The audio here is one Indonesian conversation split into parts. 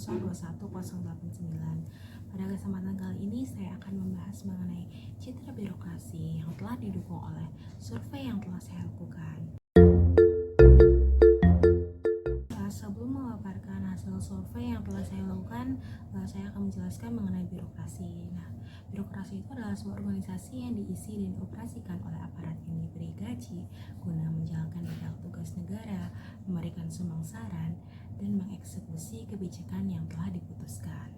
0210089. Pada kesempatan kali ini saya akan membahas mengenai citra birokrasi yang telah didukung oleh survei yang telah saya lakukan. Sebelum memaparkan hasil survei yang telah saya lakukan, saya akan menjelaskan mengenai birokrasi. Nah, birokrasi itu adalah sebuah organisasi yang diisi dan dioperasikan oleh aparat yang diberi gaji guna menjalankan berbagai tugas negara, memberikan sumbang saran, dan mengeksekusi kebijakan yang telah diputuskan.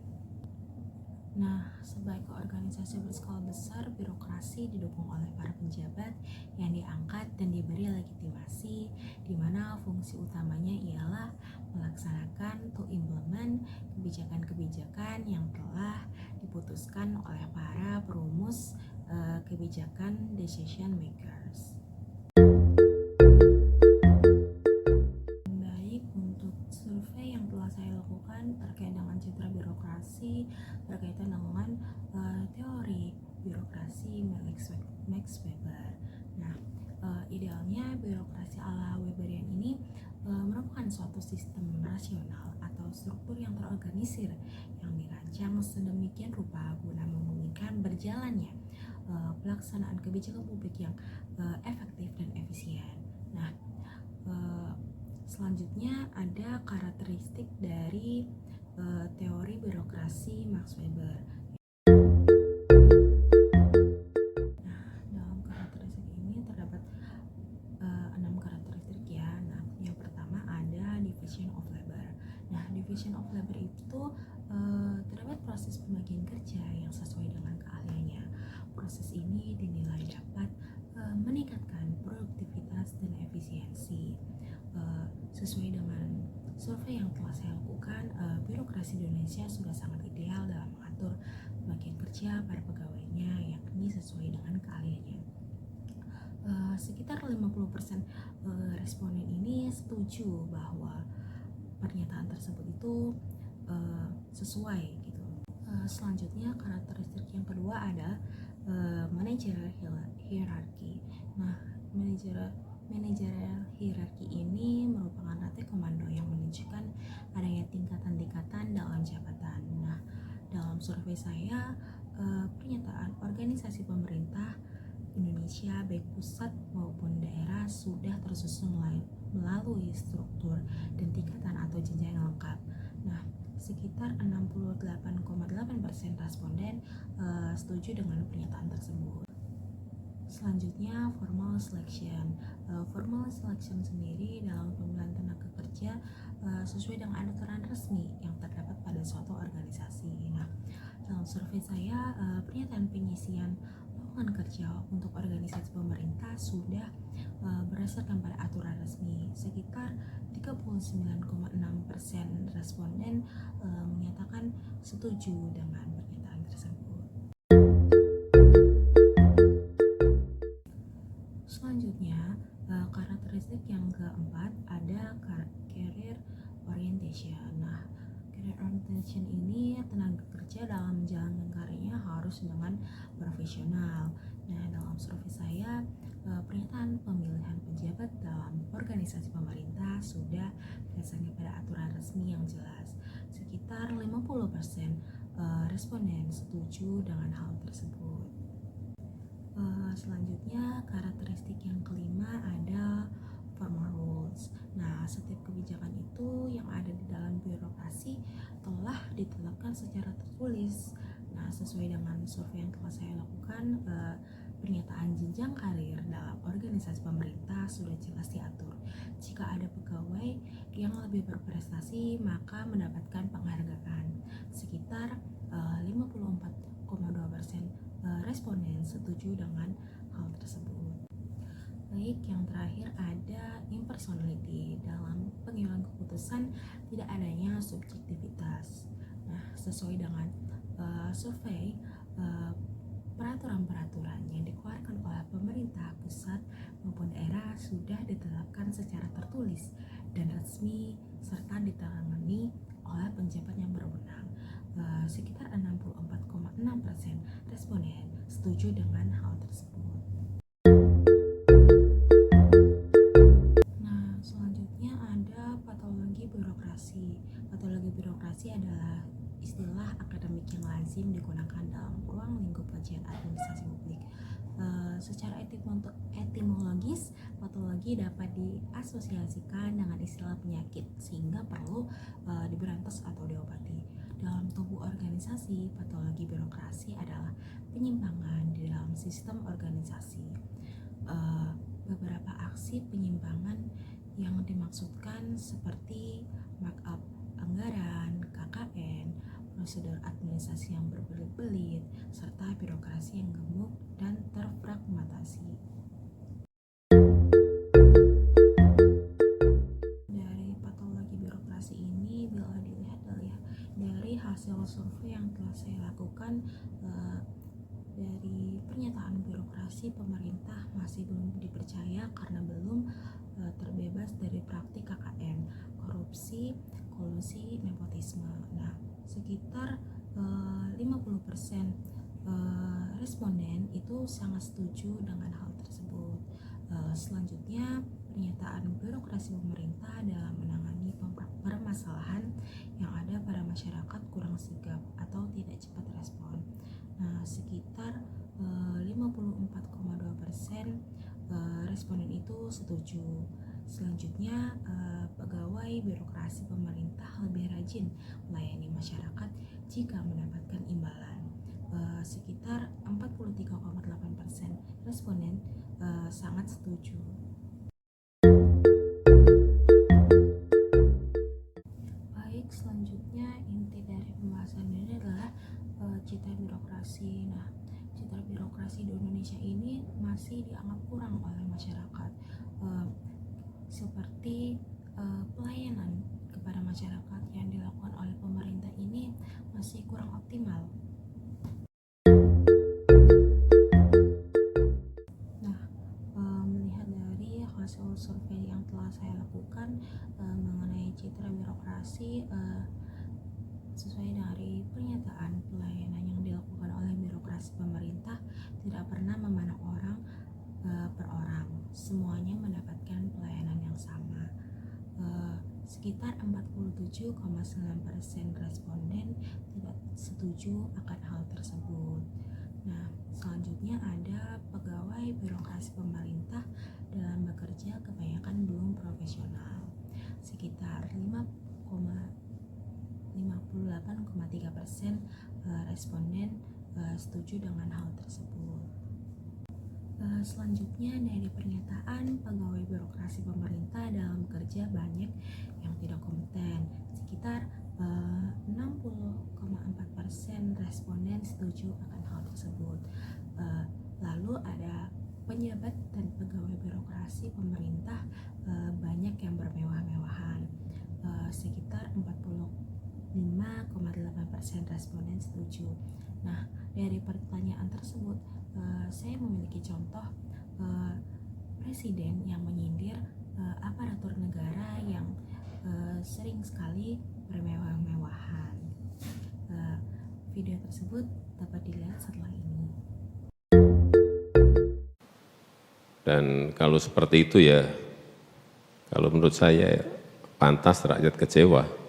Nah, sebagai organisasi berskala besar, birokrasi didukung oleh para pejabat yang diangkat dan diberi legitimasi, di mana fungsi utamanya ialah melaksanakan to implement kebijakan-kebijakan yang telah diputuskan oleh para perumus kebijakan decision makers. Baik, untuk survei yang telah saya lakukan terkait dengan citra birokrasi berkaitan dengan teori birokrasi Max Weber. Nah, idealnya birokrasi ala Weberian ini merupakan suatu sistem rasional atau struktur yang terorganisir yang dirancang sedemikian rupa guna memungkinkan berjalannya pelaksanaan kebijakan publik yang efektif dan efisien. Nah, selanjutnya ada karakteristik dari teori birokrasi Max Weber. Nah, dalam karakteristik ini terdapat 6 karakteristik ya. Nah, yang pertama ada division of labor. Nah, division of labor itu terdapat proses pembagian kerja yang sesuai dengan keahliannya. Proses ini dinilai dapat meningkatkan produktivitas dan efisiensi. Sesuai dengan survei yang telah saya lakukan, birokrasi di Indonesia sudah sangat ideal dalam mengatur pembagian kerja para pegawainya, yakni sesuai dengan keahliannya. Sekitar 50% responden ini setuju bahwa pernyataan tersebut itu sesuai gitu. Selanjutnya karakteristik yang kedua ada managerial hierarchy. Nah, managerial hierarchy ini merupakan rantai komando yang menunjukkan adanya tingkatan-tingkatan dalam jabatan. Nah, dalam survei saya, pernyataan organisasi pemerintah Indonesia baik pusat maupun daerah sudah tersusun melalui struktur dan tingkatan atau jenjang yang lengkap. Nah, sekitar 68,8% responden setuju dengan pernyataan tersebut. Selanjutnya, formal selection. Formal selection sendiri dalam pemilihan tenaga kerja sesuai dengan aturan resmi yang terdapat pada suatu organisasi. Nah, dalam survei saya, pernyataan pengisian lowongan kerja untuk organisasi pemerintah sudah berdasarkan pada aturan resmi. Sekitar 39,6% responden menyatakan setuju dengan pernyataan tersebut. Selanjutnya, karakteristik yang keempat ada career orientation. Nah, career orientation ini tenaga kerja dalam menjalankan karirnya harus dengan profesional. Nah, dalam survei saya, pernyataan pemilihan pejabat dalam organisasi pemerintah sudah berdasarkan pada aturan resmi yang jelas. Sekitar 50% responden setuju dengan hal tersebut. Selanjutnya, karakteristik yang kelima ada formal rules. Nah, setiap kebijakan itu yang ada di dalam birokrasi telah ditetapkan secara tertulis. Nah, sesuai dengan survei yang telah saya lakukan, pernyataan jenjang karir dalam organisasi pemerintah sudah jelas diatur. Jika ada pegawai yang lebih berprestasi, maka mendapatkan penghargaan. Sekitar 54,2% responden setuju dengan hal tersebut. Baik, yang terakhir ada impersonality. Dalam pengambilan keputusan tidak adanya subjektivitas. Nah, sesuai dengan survei, peraturan-peraturan yang dikeluarkan oleh pemerintah pusat maupun daerah sudah ditetapkan secara tertulis dan resmi serta ditangani oleh penjabat yang berwenang. Sekitar 64,6% responden setuju dengan hal tersebut. Nah, selanjutnya ada patologi birokrasi. Patologi birokrasi adalah Secara etimologis, patologi dapat diasosiasikan dengan istilah penyakit sehingga perlu diberantas atau diobati. Dalam tubuh organisasi, patologi birokrasi adalah penyimpangan di dalam sistem organisasi. Beberapa aksi penyimpangan yang dimaksudkan seperti markup anggaran, KKN, prosedur administrasi yang berbelit-belit, serta birokrasi yang gemuk dan terfragmentasi. Dari patologi birokrasi ini bila dilihat dari hasil survei yang telah saya lakukan, dari pernyataan birokrasi pemerintah masih belum dipercaya karena belum terbebas dari praktik KKN, korupsi, kolusi, nepotisme. Nah, sekitar 50% responden itu sangat setuju dengan hal tersebut. Selanjutnya, pernyataan birokrasi pemerintah dalam menangani permasalahan yang ada pada masyarakat kurang sigap atau tidak cepat respon. Nah, sekitar 54,2% responden itu setuju. Selanjutnya, pegawai birokrasi pemerintah lebih rajin melayani masyarakat jika mendapatkan imbalan. Sekitar 43,8% responden sangat setuju. Baik, selanjutnya inti dari pembahasan ini adalah citra birokrasi. Nah, citra birokrasi di Indonesia ini masih dianggap kurang oleh masyarakat, seperti pelayanan kepada masyarakat yang dilakukan oleh pemerintah ini masih kurang optimal. Nah, melihat dari hasil survei yang telah saya lakukan mengenai citra birokrasi, sesuai dari pernyataan pelayanan yang dilakukan oleh birokrasi pemerintah tidak pernah memandang orang per orang, semuanya mendapatkan pelayanan yang sama. Sekitar 47,9% responden tidak setuju akan hal tersebut. Nah, selanjutnya ada pegawai birokrasi pemerintah dalam bekerja kebanyakan belum profesional. Sekitar 58,3% responden setuju dengan hal tersebut. Selanjutnya dari pernyataan pegawai birokrasi pemerintah dalam kerja banyak yang tidak kompeten. Sekitar 60,4% responden setuju akan hal tersebut. Lalu ada pejabat dan pegawai birokrasi pemerintah banyak yang bermewah-mewahan. Sekitar 45,8% responden setuju. Nah, dari pertanyaan tersebut saya memiliki contoh presiden yang menyindir aparatur negara yang sering sekali bermewah-mewahan. Video tersebut dapat dilihat setelah ini. Dan kalau seperti itu ya, kalau menurut saya pantas rakyat kecewa.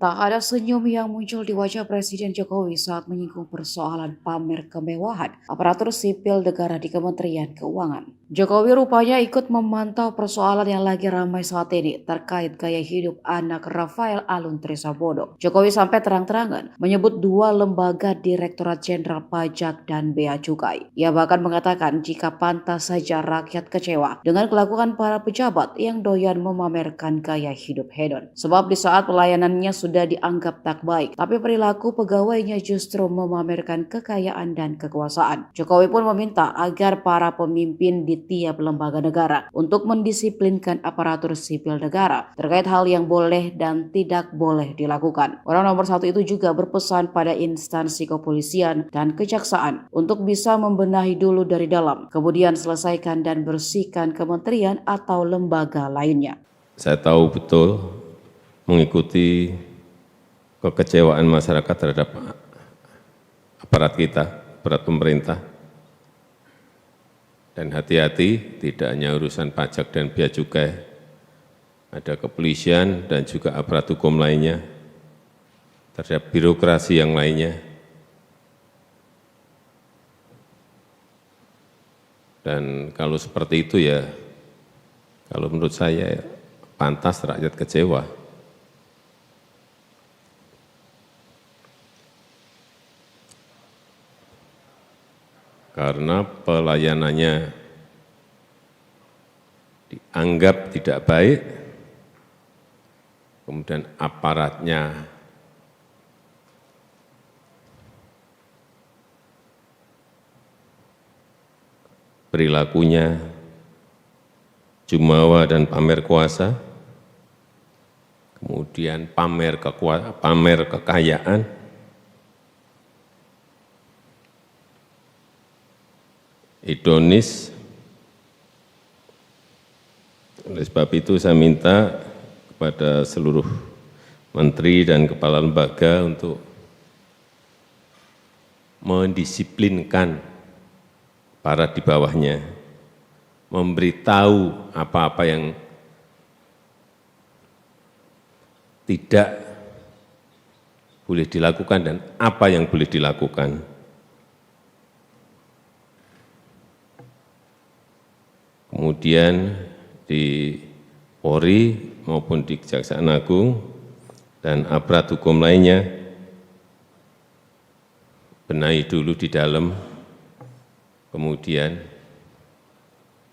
Tak ada senyum yang muncul di wajah Presiden Jokowi saat menyinggung persoalan pamer kemewahan aparatur sipil negara di Kementerian Keuangan. Jokowi rupanya ikut memantau persoalan yang lagi ramai saat ini terkait gaya hidup anak Rafael Alun Trisambodo. Jokowi sampai terang-terangan menyebut dua lembaga Direktorat Jenderal Pajak dan Bea Cukai. Ia bahkan mengatakan jika pantas saja rakyat kecewa dengan kelakuan para pejabat yang doyan memamerkan gaya hidup hedon. Sebab di saat pelayanannya sudah dianggap tak baik, tapi perilaku pegawainya justru memamerkan kekayaan dan kekuasaan. Jokowi pun meminta agar para pemimpin di tiap lembaga negara untuk mendisiplinkan aparatur sipil negara terkait hal yang boleh dan tidak boleh dilakukan. Orang nomor satu itu juga berpesan pada instansi kepolisian dan kejaksaan untuk bisa membenahi dulu dari dalam, kemudian selesaikan dan bersihkan kementerian atau lembaga lainnya. Saya tahu betul mengikuti kekecewaan masyarakat terhadap aparat kita, aparat pemerintah. Dan hati-hati, tidak hanya urusan pajak dan bea cukai, ada kepolisian dan juga aparat hukum lainnya terhadap birokrasi yang lainnya. Dan kalau seperti itu ya, kalau menurut saya pantas rakyat kecewa. Karena pelayanannya dianggap tidak baik, kemudian aparatnya perilakunya jumawa dan pamer kuasa, kemudian pamer kekayaan, hedonis. Oleh sebab itu saya minta kepada seluruh menteri dan kepala lembaga untuk mendisiplinkan para di bawahnya, memberitahu apa-apa yang tidak boleh dilakukan dan apa yang boleh dilakukan. Kemudian di Polri maupun di Kejaksaan Agung dan aparat hukum lainnya, benahi dulu di dalam, kemudian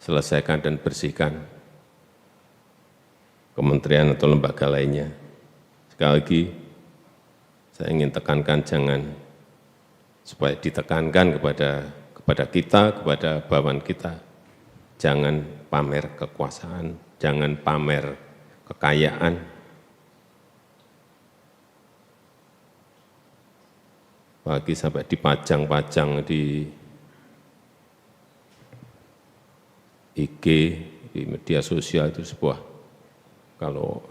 selesaikan dan bersihkan kementerian atau lembaga lainnya. Sekali lagi, saya ingin tekankan supaya ditekankan kepada kita, kepada bawahan kita, jangan pamer kekuasaan, jangan pamer kekayaan. Apalagi sampai dipajang-pajang di IG, di media sosial, itu sebuah, kalau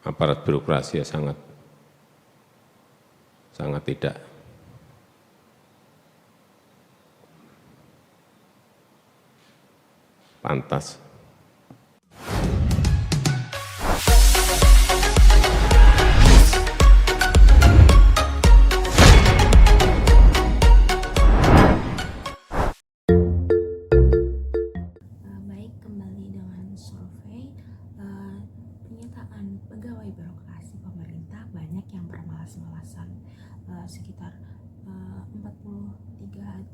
aparat birokrasi ya sangat tidak pantas. Baik, kembali dengan survei. Pernyataan pegawai birokrasi pemerintah banyak yang bermalas-malasan. Sekitar 43,8%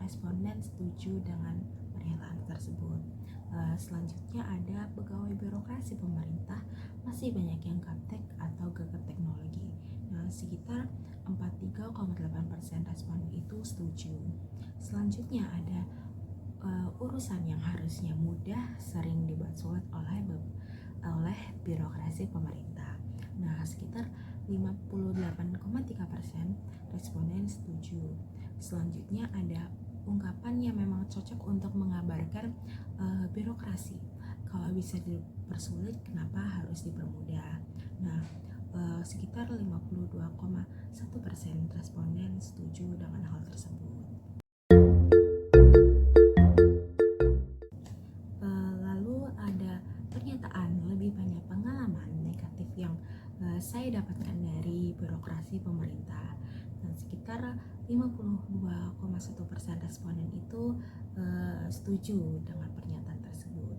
responden setuju dengan pernyataan tersebut. Selanjutnya ada pegawai birokrasi pemerintah masih banyak yang gaptek atau gagap teknologi. Sekitar 43,8% responden itu setuju. Selanjutnya ada urusan yang harusnya mudah sering dibuat sulit oleh birokrasi pemerintah. Sekitar 58,3% responden setuju. Selanjutnya ada ungkapan yang memang cocok untuk mengabarkan birokrasi. Kalau bisa dipersulit, kenapa harus dipermudah? Sekitar 52,1% responden setuju dengan hal tersebut. Lalu ada pernyataan lebih banyak pengalaman negatif yang saya dapatkan dari birokrasi pemerintah. Sekitar 52,1% responden itu setuju dengan pernyataan tersebut.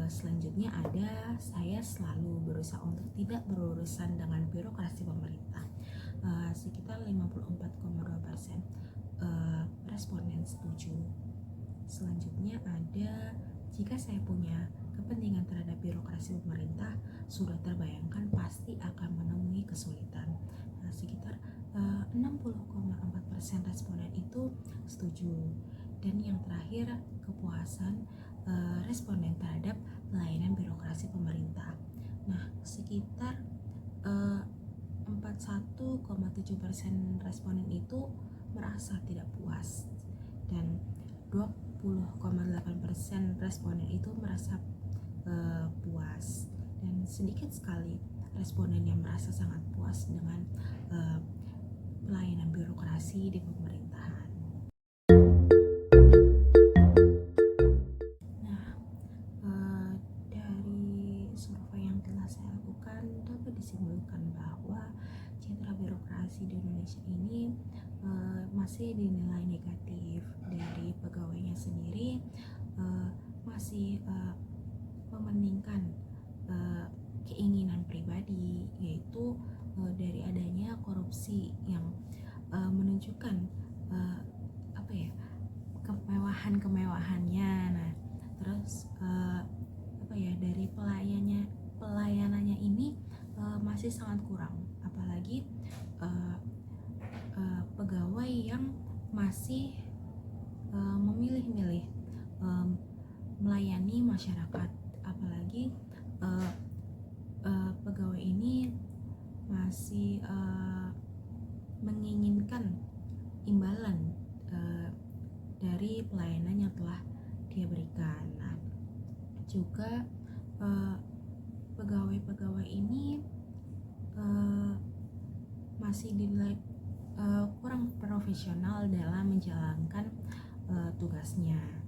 Selanjutnya ada, saya selalu berusaha untuk tidak berurusan dengan birokrasi pemerintah. Sekitar 54,2% responden setuju. Selanjutnya ada, jika saya punya kepentingan terhadap birokrasi pemerintah, sudah terbayangkan pasti akan menemui kesulitan. Sekitar 60,4% responden itu setuju. Dan yang terakhir, kepuasan responden terhadap pelayanan birokrasi pemerintah. Sekitar 41,7% responden itu merasa tidak puas, dan 20,8% responden itu merasa puas, dan sedikit sekali responden yang merasa sangat puas dengan pelayanan birokrasi di pemerintahan. Dari survei yang telah saya lakukan, dapat disimpulkan bahwa citra birokrasi di Indonesia ini masih dinilai negatif. Dari pegawainya sendiri masih mementingkan keinginan pribadi, yaitu dari adanya korupsi yang menunjukkan kemewahannya. Nah, terus dari pelayanannya ini masih sangat kurang, apalagi pegawai yang masih memilih-milih melayani masyarakat, apalagi pegawai ini masih menginginkan imbalan dari pelayanan yang telah dia berikan. Nah, juga pegawai-pegawai ini masih dinilai kurang profesional dalam menjalankan tugasnya.